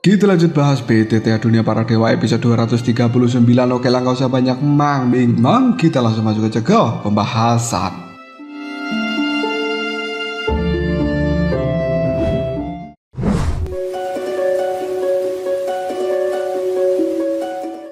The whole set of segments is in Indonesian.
Kita lanjut bahas BTTA Dunia Para Dewa episode 239. Oke lah, gak usah banyak mang, kita langsung masuk aja ke pembahasan.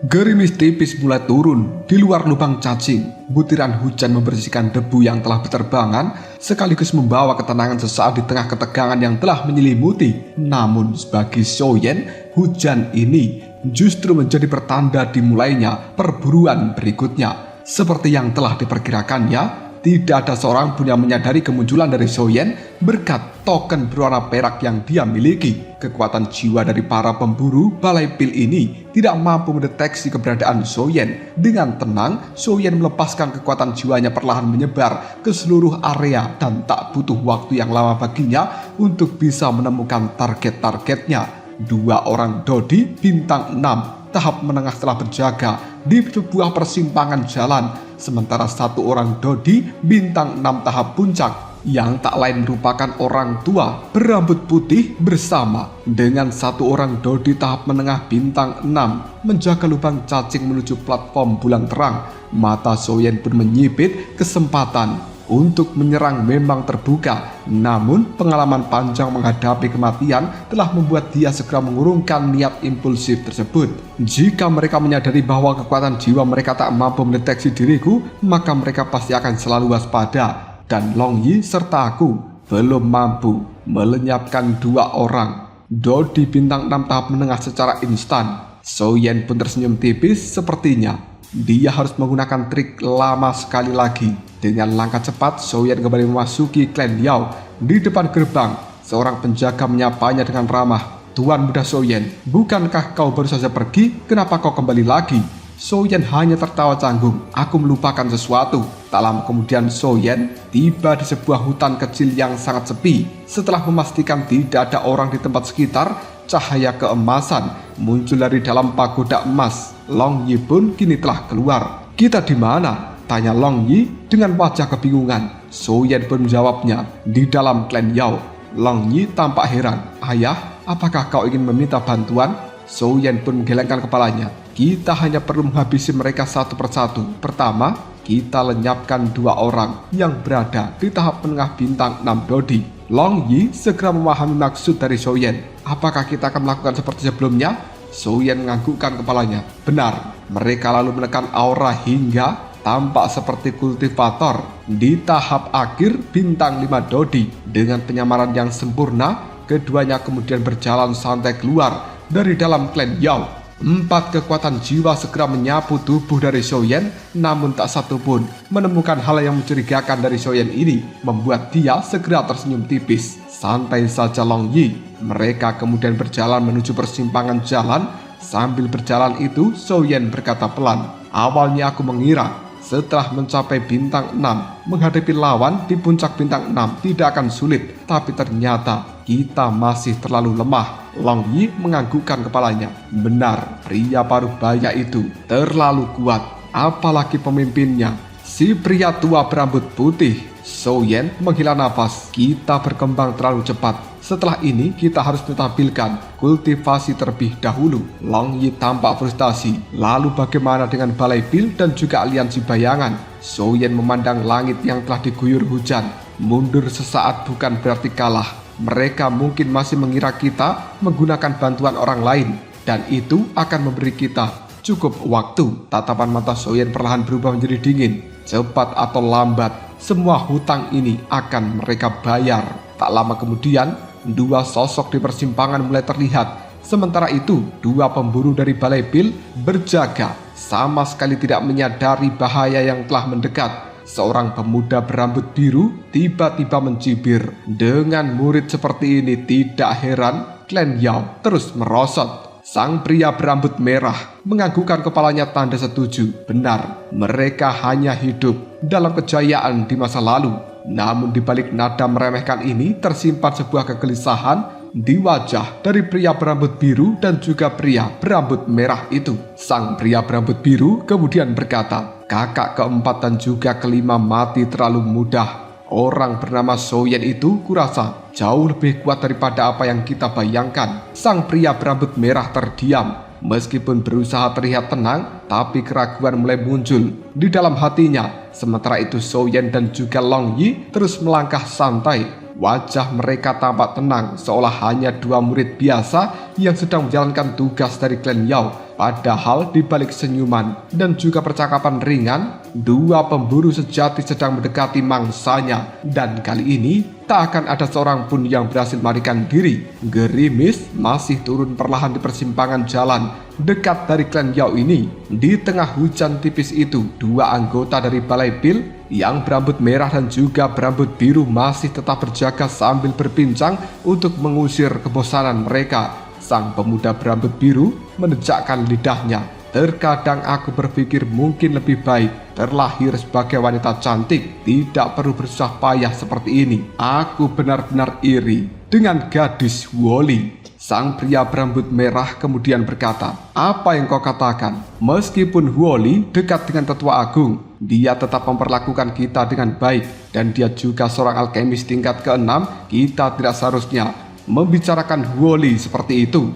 Gerimis tipis mulai turun di luar lubang cacing. Butiran hujan membersihkan debu yang telah berterbangan, sekaligus membawa ketenangan sesaat di tengah ketegangan yang telah menyelimuti. Namun bagi Soyen, hujan ini justru menjadi pertanda dimulainya perburuan berikutnya. Seperti yang telah diperkirakannya, tidak ada seorang pun yang menyadari kemunculan dari Soyen berkat token berwarna perak yang dia miliki. Kekuatan jiwa dari para pemburu balai pil ini tidak mampu mendeteksi keberadaan Soyen. Dengan tenang, Soyen melepaskan kekuatan jiwanya perlahan menyebar ke seluruh area dan tak butuh waktu yang lama baginya untuk bisa menemukan target-targetnya. 2 orang Dodi bintang 6 tahap menengah telah berjaga di sebuah persimpangan jalan, sementara 1 orang Dodi bintang 6 tahap puncak yang tak lain merupakan orang tua berambut putih bersama dengan 1 orang Dodi tahap menengah bintang 6 menjaga lubang cacing menuju platform bulan terang. Mata Soyen pun menyipit, kesempatan untuk menyerang memang terbuka. Namun pengalaman panjang menghadapi kematian telah membuat dia segera mengurungkan niat impulsif tersebut. Jika mereka menyadari bahwa kekuatan jiwa mereka tak mampu mendeteksi diriku, maka mereka pasti akan selalu waspada. Dan Long Yi serta aku belum mampu melenyapkan 2 orang Dodi bintang 6 tahap menengah secara instan. Soyen pun tersenyum tipis, sepertinya dia harus menggunakan trik lama sekali lagi. Dengan langkah cepat, Soyen kembali memasuki klan Yao. Di depan gerbang, seorang penjaga menyapanya dengan ramah. "Tuan muda Soyen, bukankah kau baru saja pergi? Kenapa kau kembali lagi?" Soyen hanya tertawa canggung. "Aku melupakan sesuatu." Tak lama kemudian Soyen tiba di sebuah hutan kecil yang sangat sepi. Setelah memastikan tidak ada orang di tempat sekitar, cahaya keemasan muncul dari dalam pagoda emas. Long Yi pun kini telah keluar. "Kita di mana?" tanya Long Yi dengan wajah kebingungan. Soyen pun menjawabnya, "Di dalam klan Yao." Long Yi tampak heran. "Ayah, apakah kau ingin meminta bantuan?" Soyen pun menggelengkan kepalanya. "Kita hanya perlu menghabisi mereka satu persatu. Pertama, kita lenyapkan 2 orang yang berada di tahap menengah bintang 6 Dodi." Long Yi segera memahami maksud dari Soyen. "Apakah kita akan melakukan seperti sebelumnya?" Soyen menganggukkan kepalanya. "Benar." Mereka lalu menekan aura hingga tampak seperti kultivator di tahap akhir bintang 5 Dodi. Dengan penyamaran yang sempurna, keduanya kemudian berjalan santai keluar dari dalam klan Yao. 4 kekuatan jiwa segera menyapu tubuh dari Soyen, namun tak satu pun menemukan hal yang mencurigakan dari Soyen ini, membuat dia segera tersenyum tipis. "Santai saja Long Yi." Mereka kemudian berjalan menuju persimpangan jalan. Sambil berjalan itu, Soyen berkata pelan, "Awalnya aku mengira setelah mencapai bintang 6, menghadapi lawan di puncak bintang 6 tidak akan sulit. Tapi ternyata kita masih terlalu lemah." Long Yi menganggukkan kepalanya. Benar, pria paruh baya itu terlalu kuat. Apalagi pemimpinnya, si pria tua berambut putih. Soyen menghela nafas. "Kita berkembang terlalu cepat. Setelah ini kita harus mentampilkan kultivasi terlebih dahulu." Long Yi tampak frustasi. "Lalu bagaimana dengan balai pil dan juga aliansi bayangan?" Soyen memandang langit yang telah diguyur hujan. "Mundur sesaat bukan berarti kalah. Mereka mungkin masih mengira kita menggunakan bantuan orang lain, dan itu akan memberi kita cukup waktu." Tatapan mata Soyen perlahan berubah menjadi dingin. "Cepat atau lambat, semua hutang ini akan mereka bayar." Tak lama kemudian, 2 sosok di persimpangan mulai terlihat. Sementara itu, 2 pemburu dari balai pil berjaga, sama sekali tidak menyadari bahaya yang telah mendekat. Seorang pemuda berambut biru tiba-tiba mencibir. Dengan murid seperti ini, tidak heran klan Yao terus merosot. Sang pria berambut merah menganggukkan kepalanya tanda setuju. Benar, mereka hanya hidup dalam kejayaan di masa lalu. Namun di balik nada meremehkan ini tersimpan sebuah kegelisahan di wajah dari pria berambut biru dan juga pria berambut merah itu. Sang pria berambut biru kemudian berkata, "Kakak keempat dan juga kelima mati terlalu mudah. Orang bernama Soyen itu kurasa jauh lebih kuat daripada apa yang kita bayangkan. Sang pria berambut merah terdiam. Meskipun berusaha terlihat tenang, tapi keraguan mulai muncul di dalam hatinya. Sementara itu Soyen dan juga Long Yi terus melangkah santai. Wajah mereka tampak tenang, seolah hanya dua murid biasa yang sedang menjalankan tugas dari klan Yao. Padahal di balik senyuman dan juga percakapan ringan, dua pemburu sejati sedang mendekati mangsanya. Dan kali ini tak akan ada seorang pun yang berhasil melarikan diri. Gerimis masih turun perlahan di persimpangan jalan dekat dari klan Yao ini. Di tengah hujan tipis itu, dua anggota dari Balai Pil yang berambut merah dan juga berambut biru masih tetap berjaga sambil berbincang untuk mengusir kebosanan mereka. Sang pemuda berambut biru menenjakkan lidahnya. Terkadang aku berpikir mungkin lebih baik terlahir sebagai wanita cantik, tidak perlu bersusah payah seperti ini. Aku benar-benar iri dengan gadis Woli. Sang pria berambut merah kemudian berkata, "Apa yang kau katakan? Meskipun Woli dekat dengan tetua agung, dia tetap memperlakukan kita dengan baik, dan dia juga seorang alkemis tingkat ke-6. Kita tidak seharusnya membicarakan Woli seperti itu."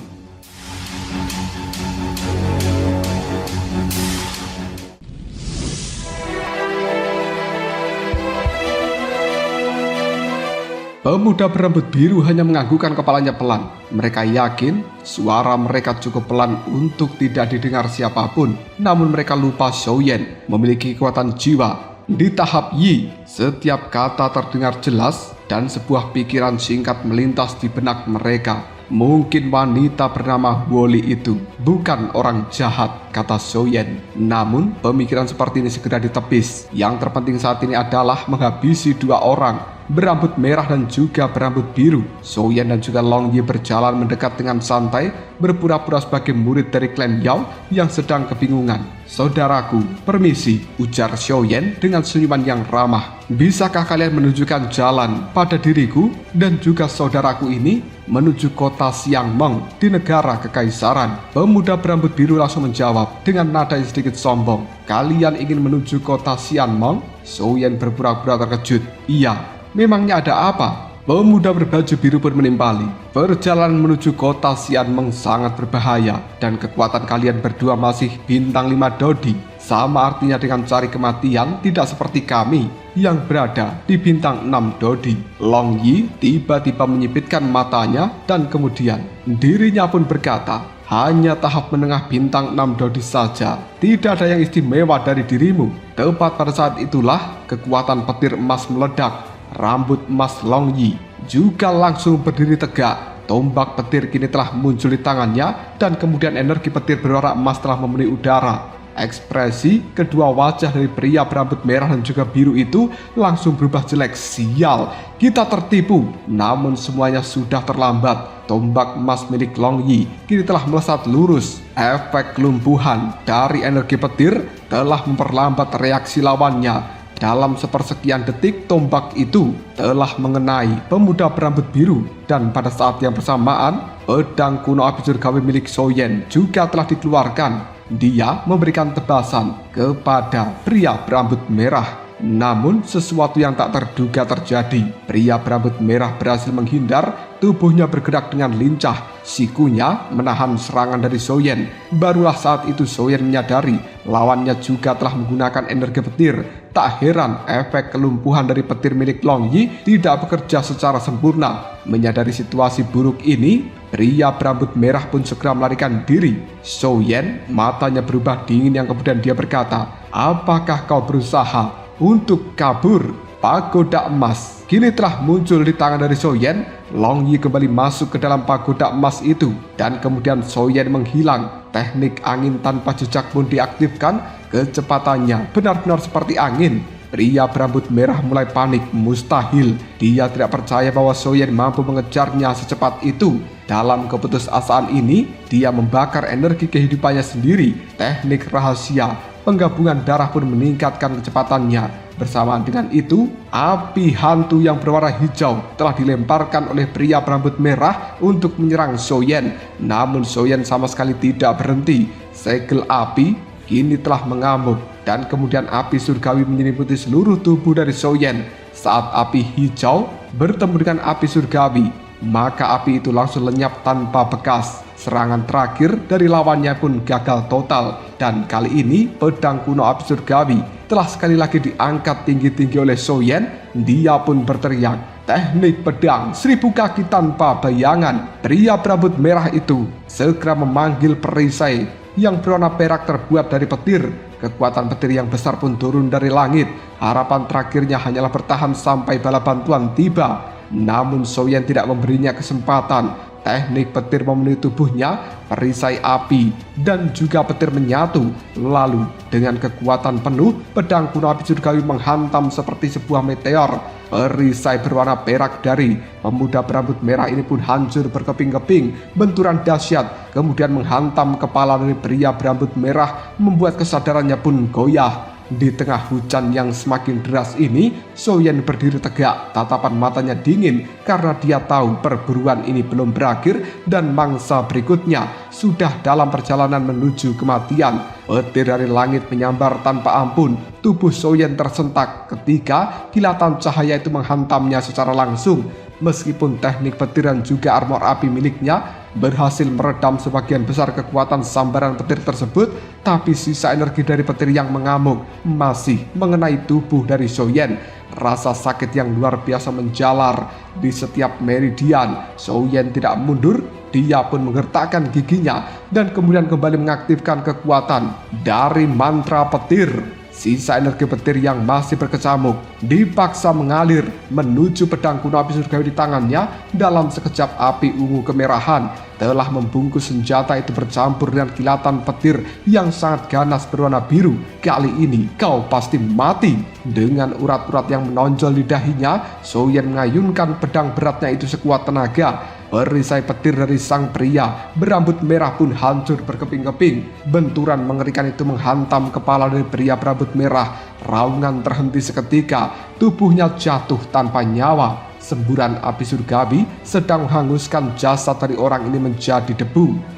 Pemuda berambut biru hanya menganggukkan kepalanya pelan. Mereka yakin suara mereka cukup pelan untuk tidak didengar siapapun. Namun mereka lupa Soyen memiliki kekuatan jiwa. Di tahap Yi, setiap kata terdengar jelas dan sebuah pikiran singkat melintas di benak mereka. Mungkin wanita bernama Woli itu bukan orang jahat, kata Soyen. Namun pemikiran seperti ini segera ditepis. Yang terpenting saat ini adalah menghabisi dua orang berambut merah dan juga berambut biru. Soyen dan juga Long Yi berjalan mendekat dengan santai, berpura-pura sebagai murid dari klan Yao yang sedang kebingungan. "Saudaraku, permisi," ujar Soyen dengan senyuman yang ramah. "Bisakah kalian menunjukkan jalan pada diriku dan juga saudaraku ini menuju kota Xiangmeng di negara kekaisaran?" Pemuda berambut biru langsung menjawab dengan nada yang sedikit sombong. "Kalian ingin menuju kota Xiangmeng?" Soyen berpura-pura terkejut. "Iya. Memangnya ada apa?" Pemuda berbaju biru pun menimpali. "Perjalanan menuju kota Xiangmeng sangat berbahaya dan kekuatan kalian berdua masih bintang 5 Dodi. Sama artinya dengan cari kematian, tidak seperti kami yang berada di bintang 6 Dodi." Long Yi tiba-tiba menyipitkan matanya dan kemudian dirinya pun berkata, "Hanya tahap menengah bintang 6 Dodi saja. Tidak ada yang istimewa dari dirimu." Tepat pada saat itulah kekuatan petir emas meledak. Rambut emas Long Yi juga langsung berdiri tegak. Tombak petir kini telah muncul di tangannya dan kemudian energi petir berwarna emas telah memenuhi udara. Ekspresi kedua wajah dari pria berambut merah dan juga biru itu langsung berubah jelek. "Sial, kita tertipu." Namun semuanya sudah terlambat. Tombak emas milik Long Yi kini telah melesat lurus. Efek kelumpuhan dari energi petir telah memperlambat reaksi lawannya. Dalam sepersekian detik, tombak itu telah mengenai pemuda berambut biru. Dan pada saat yang bersamaan, pedang kuno api surgawi milik Soyen juga telah dikeluarkan. Dia memberikan tebasan kepada pria berambut merah. Namun sesuatu yang tak terduga terjadi. Pria berambut merah berhasil menghindar, tubuhnya bergerak dengan lincah. Sikunya menahan serangan dari Soyen. Barulah saat itu Soyen menyadari lawannya juga telah menggunakan energi petir. Tak heran efek kelumpuhan dari petir milik Long Yi tidak bekerja secara sempurna. Menyadari situasi buruk ini, pria berambut merah pun segera melarikan diri. Soyen matanya berubah dingin yang kemudian dia berkata, "Apakah kau berusaha untuk kabur?" Pagoda emas kini telah muncul di tangan dari Soyen. Long Yi kembali masuk ke dalam pagoda emas itu dan kemudian Soyen menghilang. Teknik angin tanpa jejak pun diaktifkan. Kecepatannya benar-benar seperti angin. Pria berambut merah mulai panik. Mustahil, dia tidak percaya bahwa Soyen mampu mengejarnya secepat itu. Dalam keputusasaan ini, dia membakar energi kehidupannya sendiri. Teknik rahasia penggabungan darah pun meningkatkan kecepatannya. Bersamaan dengan itu, api hantu yang berwarna hijau telah dilemparkan oleh pria berambut merah untuk menyerang Soyen. Namun Soyen sama sekali tidak berhenti. Segel api kini telah mengamuk dan kemudian api surgawi menyelimuti seluruh tubuh dari Soyen. Saat api hijau bertemu dengan api surgawi, maka api itu langsung lenyap tanpa bekas. Serangan terakhir dari lawannya pun gagal total, dan kali ini pedang kuno api surgawi telah sekali lagi diangkat tinggi-tinggi oleh Soyen. Dia pun berteriak, "Teknik pedang 1000 kaki tanpa bayangan." Pria berambut merah itu segera memanggil perisai yang berwarna perak terbuat dari petir. Kekuatan petir yang besar pun turun dari langit. Harapan terakhirnya hanyalah bertahan sampai bala bantuan tiba. Namun Soyen tidak memberinya kesempatan. Teknik petir memenuhi tubuhnya, perisai api dan juga petir menyatu. Lalu dengan kekuatan penuh, pedang kuno api surgawi menghantam seperti sebuah meteor. Perisai berwarna perak dari pemuda berambut merah ini pun hancur berkeping-keping. Benturan dahsyat kemudian menghantam kepala dari pria berambut merah, membuat kesadarannya pun goyah. Di tengah hujan yang semakin deras ini, Soyen berdiri tegak, tatapan matanya dingin karena dia tahu perburuan ini belum berakhir dan mangsa berikutnya sudah dalam perjalanan menuju kematian. Petir dari langit menyambar tanpa ampun. Tubuh Soyen tersentak ketika kilatan cahaya itu menghantamnya secara langsung. Meskipun teknik petir dan juga armor api miliknya berhasil meredam sebagian besar kekuatan sambaran petir tersebut, tapi sisa energi dari petir yang mengamuk masih mengenai tubuh dari Soyen. Rasa sakit yang luar biasa menjalar di setiap meridian. Soyen tidak mundur, dia pun menggertakkan giginya dan kemudian kembali mengaktifkan kekuatan dari mantra petir. Sisa energi petir yang masih berkecamuk dipaksa mengalir menuju pedang kuno api surgawi di tangannya. Dalam sekejap api ungu kemerahan telah membungkus senjata itu bercampur dengan kilatan petir yang sangat ganas berwarna biru. "Kali ini kau pasti mati." Dengan urat-urat yang menonjol di dahinya, Soyen mengayunkan pedang beratnya itu sekuat tenaga. Perisai petir dari sang pria berambut merah pun hancur berkeping-keping. Benturan mengerikan itu menghantam kepala dari pria berambut merah. Raungan terhenti seketika, tubuhnya jatuh tanpa nyawa. Semburan api surgawi sedang menghanguskan jasad dari orang ini menjadi debu.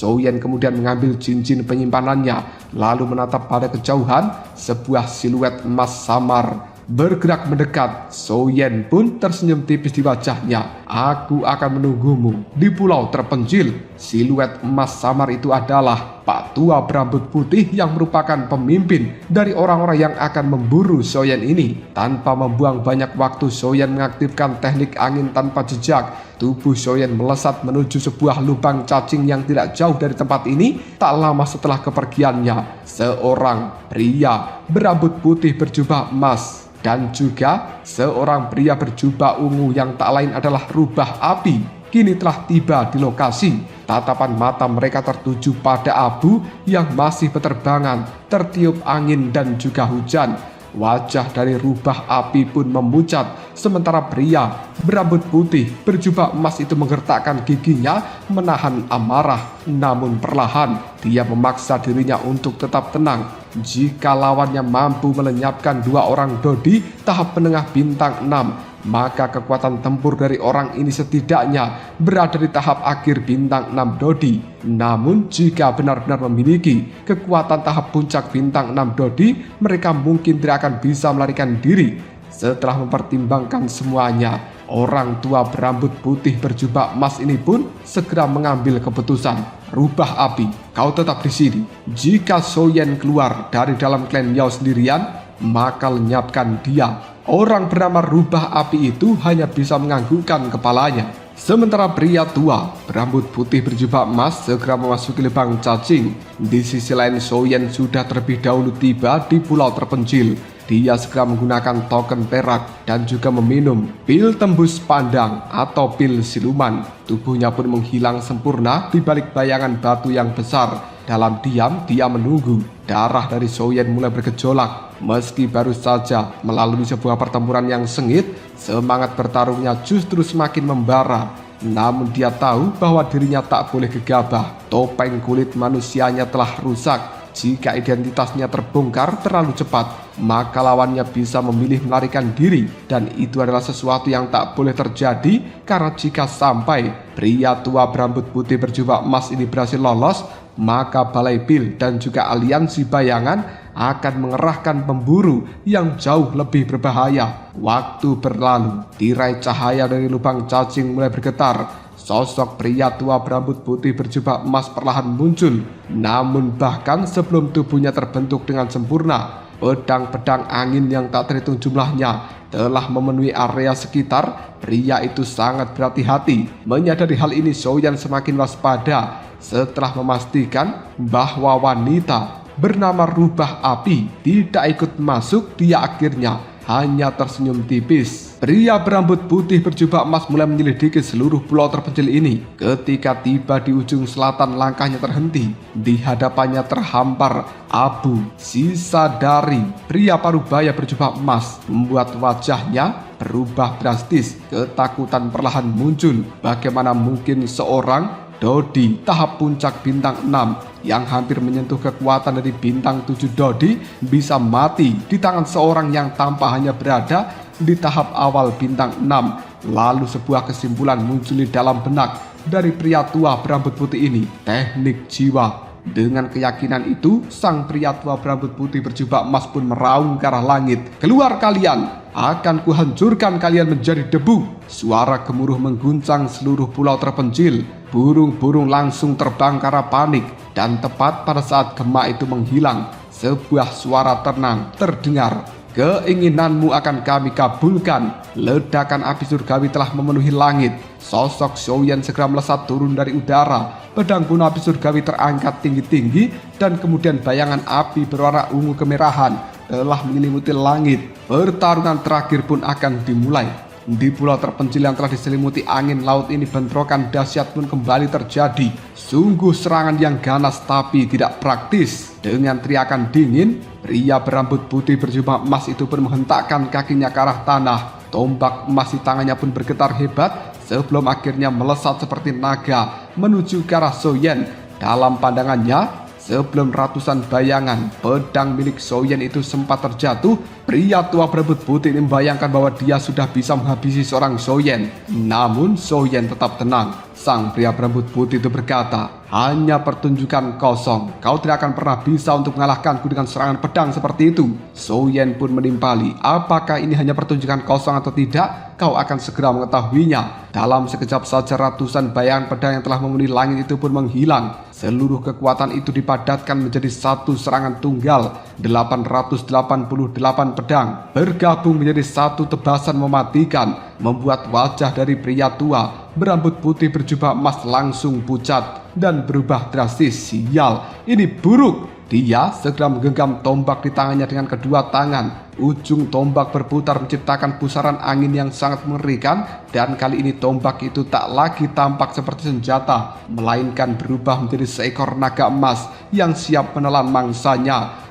Soyen kemudian mengambil cincin penyimpanannya, lalu menatap pada kejauhan. Sebuah siluet emas samar bergerak mendekat. Soyen pun tersenyum tipis di wajahnya. "Aku akan menunggumu di pulau terpencil." Siluet emas samar itu adalah Pak Tua berambut putih yang merupakan pemimpin dari orang-orang yang akan memburu Soyen ini. Tanpa membuang banyak waktu, Soyen mengaktifkan teknik angin tanpa jejak. Tubuh Soyen melesat menuju sebuah lubang cacing yang tidak jauh dari tempat ini. Tak lama setelah kepergiannya, seorang pria berambut putih berjubah emas dan juga seorang pria berjubah ungu yang tak lain adalah Rubah Api kini telah tiba di lokasi. Tatapan mata mereka tertuju pada abu yang masih berterbangan, tertiup angin dan juga hujan. Wajah dari Rubah Api pun memucat, sementara pria berambut putih berjubah emas itu menggertakkan giginya menahan amarah. Namun perlahan dia memaksa dirinya untuk tetap tenang. Jika lawannya mampu melenyapkan 2 orang Dodi tahap menengah bintang 6, maka kekuatan tempur dari orang ini setidaknya berada di tahap akhir bintang 6 Dodi. Namun jika benar-benar memiliki kekuatan tahap puncak bintang 6 Dodi, mereka mungkin tidak akan bisa melarikan diri. Setelah mempertimbangkan semuanya, orang tua berambut putih berjubah emas ini pun segera mengambil keputusan. "Rubah Api, kau tetap di sini. Jika Soyen keluar dari dalam klan Yao sendirian, maka lenyapkan dia." Orang bernama Rubah Api itu hanya bisa menganggukkan kepalanya. Sementara pria tua berambut putih berjubah emas segera memasuki lubang cacing. Di sisi lain, Soyen sudah terlebih dahulu tiba di pulau terpencil. Dia segera menggunakan token perak dan juga meminum pil tembus pandang atau pil siluman. Tubuhnya pun menghilang sempurna di balik bayangan batu yang besar. Dalam diam, dia menunggu. Darah dari Soyen mulai bergejolak. Meski baru saja melalui sebuah pertempuran yang sengit, semangat bertarungnya justru semakin membara. Namun dia tahu bahwa dirinya tak boleh gegabah. Topeng kulit manusianya telah rusak. Jika identitasnya terbongkar terlalu cepat, maka lawannya bisa memilih melarikan diri, dan itu adalah sesuatu yang tak boleh terjadi karena jika sampai pria tua berambut putih berjubah emas ini berhasil lolos, maka Balai Pil dan juga aliansi bayangan akan mengerahkan pemburu yang jauh lebih berbahaya. Waktu berlalu, tirai cahaya dari lubang cacing mulai bergetar. Sosok pria tua berambut putih berjubah emas perlahan muncul. Namun bahkan sebelum tubuhnya terbentuk dengan sempurna, pedang-pedang angin yang tak terhitung jumlahnya telah memenuhi area sekitar. Pria itu sangat berhati-hati. Menyadari hal ini, Soyan semakin waspada setelah memastikan bahwa wanita bernama Rubah Api tidak ikut masuk. Dia akhirnya hanya tersenyum tipis. Pria berambut putih berjubah emas mulai menyelidiki seluruh pulau terpencil ini. Ketika tiba di ujung selatan, langkahnya terhenti. Di hadapannya terhampar abu sisa dari pria parubaya berjubah emas, membuat wajahnya berubah drastis. Ketakutan perlahan muncul. Bagaimana mungkin seorang Dodi tahap puncak bintang 6 yang hampir menyentuh kekuatan dari bintang 7 Dodi bisa mati di tangan seorang yang tanpa hanya berada di tahap awal bintang 6. Lalu sebuah kesimpulan muncul di dalam benak dari pria tua berambut putih ini, teknik jiwa. Dengan keyakinan itu, sang pria tua berambut putih berjubah emas pun meraung ke arah langit. "Keluar kalian! Akan kuhancurkan kalian menjadi debu." Suara gemuruh mengguncang seluruh pulau terpencil. Burung-burung langsung terbang karena panik. Dan tepat pada saat gema itu menghilang, sebuah suara tenang terdengar. "Keinginanmu akan kami kabulkan." Ledakan api surgawi telah memenuhi langit. Sosok Soyan segera melesat turun dari udara. Pedang kuno api surgawi terangkat tinggi-tinggi, dan kemudian bayangan api berwarna ungu kemerahan telah menyelimuti langit. Pertarungan terakhir pun akan dimulai. Di pulau terpencil yang telah diselimuti angin laut ini, bentrokan dahsyat pun kembali terjadi. Sungguh serangan yang ganas tapi tidak praktis. Dengan teriakan dingin, pria berambut putih berjubah emas itu pun menghentakkan kakinya ke arah tanah. Tombak emas di tangannya pun bergetar hebat sebelum akhirnya melesat seperti naga menuju ke arah Soyan. Dalam pandangannya, sebelum ratusan bayangan pedang milik Soyan itu sempat terjatuh, pria tua berambut putih ini membayangkan bahwa dia sudah bisa menghabisi seorang Soyan. Namun Soyan tetap tenang. Sang pria berambut putih itu berkata, "Hanya pertunjukan kosong. Kau tidak akan pernah bisa untuk mengalahkanku dengan serangan pedang seperti itu." Soyan pun menimpali, "Apakah ini hanya pertunjukan kosong atau tidak? Kau akan segera mengetahuinya." Dalam sekejap saja ratusan bayangan pedang yang telah memenuhi langit itu pun menghilang. Seluruh kekuatan itu dipadatkan menjadi satu serangan tunggal. 888 pedang bergabung menjadi satu tebasan mematikan, membuat wajah dari pria tua berambut putih berjubah emas langsung pucat dan berubah drastis. Sial, ini buruk. Dia segera menggenggam tombak di tangannya dengan kedua tangan. Ujung tombak berputar menciptakan pusaran angin yang sangat mengerikan, dan kali ini tombak itu tak lagi tampak seperti senjata, melainkan berubah menjadi seekor naga emas yang siap menelan mangsanya.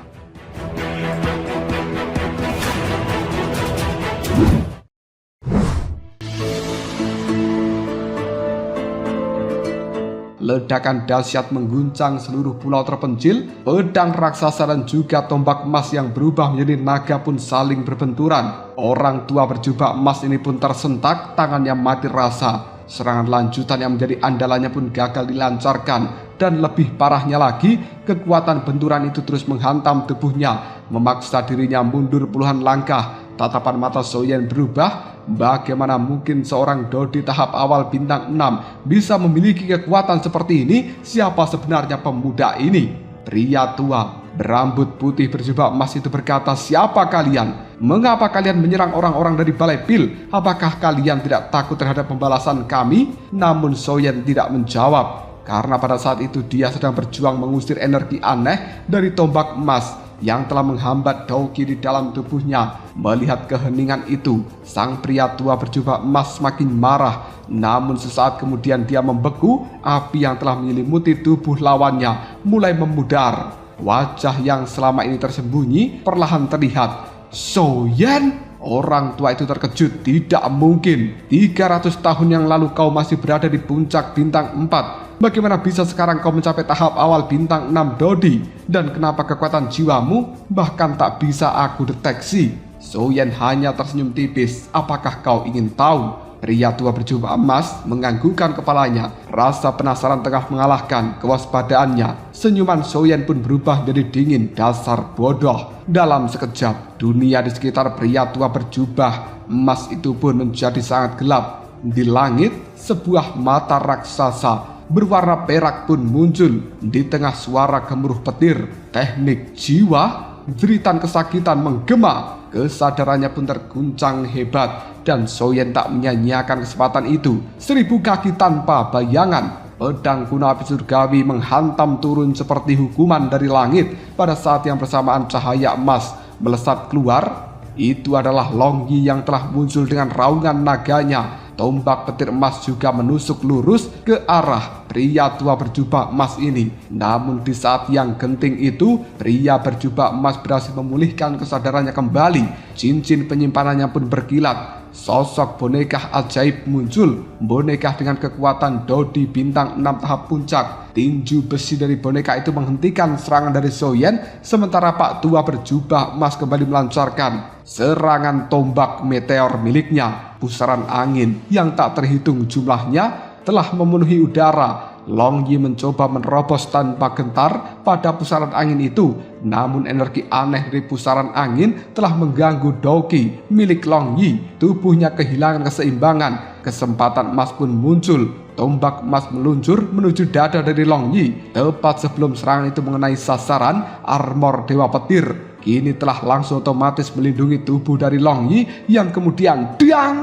Ledakan dahsyat mengguncang seluruh pulau terpencil. Pedang raksasa dan juga tombak emas yang berubah menjadi naga pun saling berbenturan. Orang tua berjubah emas ini pun tersentak, tangannya mati rasa. Serangan lanjutan yang menjadi andalannya pun gagal dilancarkan. Dan lebih parahnya lagi, kekuatan benturan itu terus menghantam tubuhnya, memaksa dirinya mundur puluhan langkah. Tatapan mata Soyan berubah. Bagaimana mungkin seorang Dodi tahap awal bintang 6 bisa memiliki kekuatan seperti ini? Siapa sebenarnya pemuda ini? Pria tua berambut putih berjubah emas itu berkata, "Siapa kalian? Mengapa kalian menyerang orang-orang dari Balai Pil? Apakah kalian tidak takut terhadap pembalasan kami?" Namun Soyan tidak menjawab, karena pada saat itu dia sedang berjuang mengusir energi aneh dari tombak emas yang telah menghambat Douki di dalam tubuhnya. Melihat keheningan itu, sang pria tua berjubah emas semakin marah. Namun sesaat kemudian dia membeku. Api yang telah menyelimuti tubuh lawannya mulai memudar. Wajah yang selama ini tersembunyi perlahan terlihat. "Soyan?" Orang tua itu terkejut. "Tidak mungkin. 300 tahun yang lalu kau masih berada di puncak bintang 4. Bagaimana bisa sekarang kau mencapai tahap awal bintang 6 Dodi? Dan kenapa kekuatan jiwamu bahkan tak bisa aku deteksi? Soyen hanya tersenyum tipis. Apakah kau ingin tahu? Pria tua berjubah emas menganggukkan kepalanya. Rasa penasaran tengah mengalahkan kewaspadaannya. Senyuman Soyen pun berubah jadi dingin. Dasar bodoh. Dalam sekejap, dunia di sekitar pria tua berjubah emas itu pun menjadi sangat gelap. Di langit, sebuah mata raksasa berwarna perak pun muncul. Di tengah suara gemuruh petir, teknik jiwa, jeritan kesakitan menggema. Kesadarannya pun terguncang hebat, dan Soyen tak menyanyiakan kesempatan itu. 1000 kaki tanpa bayangan, pedang kuno api surgawi menghantam turun seperti hukuman dari langit. Pada saat yang bersamaan cahaya emas melesat keluar. Itu adalah Long Yi yang telah muncul dengan raungan naganya. Tombak petir emas juga menusuk lurus ke arah pria tua berjubah emas ini. Namun di saat yang genting itu, pria berjubah emas berhasil memulihkan kesadarannya kembali. Cincin penyimpanannya pun berkilat. Sosok boneka ajaib muncul. Boneka dengan kekuatan Dodi bintang 6 tahap puncak. Tinju besi dari boneka itu menghentikan serangan dari Soyen, sementara Pak Tua berjubah emas kembali melancarkan serangan tombak meteor miliknya. Pusaran angin yang tak terhitung jumlahnya telah memenuhi udara. Long Yi mencoba menerobos tanpa gentar pada pusaran angin itu. Namun energi aneh dari pusaran angin telah mengganggu Doki milik Long Yi. Tubuhnya kehilangan keseimbangan. Kesempatan emas pun muncul. Tombak emas meluncur menuju dada dari Long Yi. Tepat sebelum serangan itu mengenai sasaran, armor Dewa Petir kini telah langsung otomatis melindungi tubuh dari Long Yi, yang kemudian dang!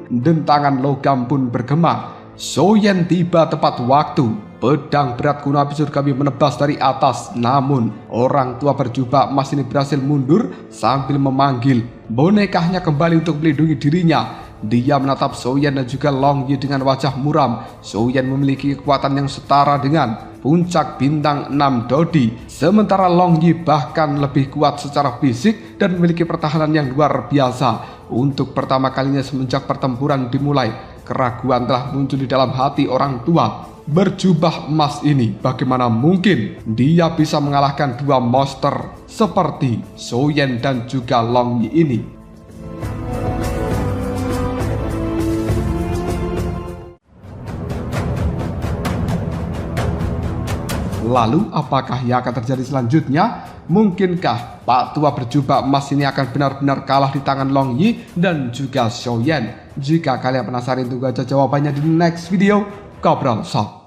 Dentangan logam pun bergema. Soyen tiba tepat waktu. Pedang berat kuno api surgawi menebas dari atas. Namun orang tua berjubah emas ini berhasil mundur sambil memanggil bonekanya kembali untuk melindungi dirinya. Dia menatap Soyen dan juga Long Yi dengan wajah muram. Soyen memiliki kekuatan yang setara dengan puncak bintang 6 Dodi. Sementara Long Yi bahkan lebih kuat secara fisik dan memiliki pertahanan yang luar biasa. Untuk pertama kalinya semenjak pertempuran dimulai, keraguan telah muncul di dalam hati orang tua berjubah emas ini. Bagaimana mungkin dia bisa mengalahkan dua monster seperti Soyen dan juga Long Yi ini? Lalu apakah yang akan terjadi selanjutnya? Mungkinkah Pak Tua berjubah emas ini akan benar-benar kalah di tangan Long Yi dan juga Soyen? Jika kalian penasaran, tunggu aja jawabannya di next video. Kabral Shop.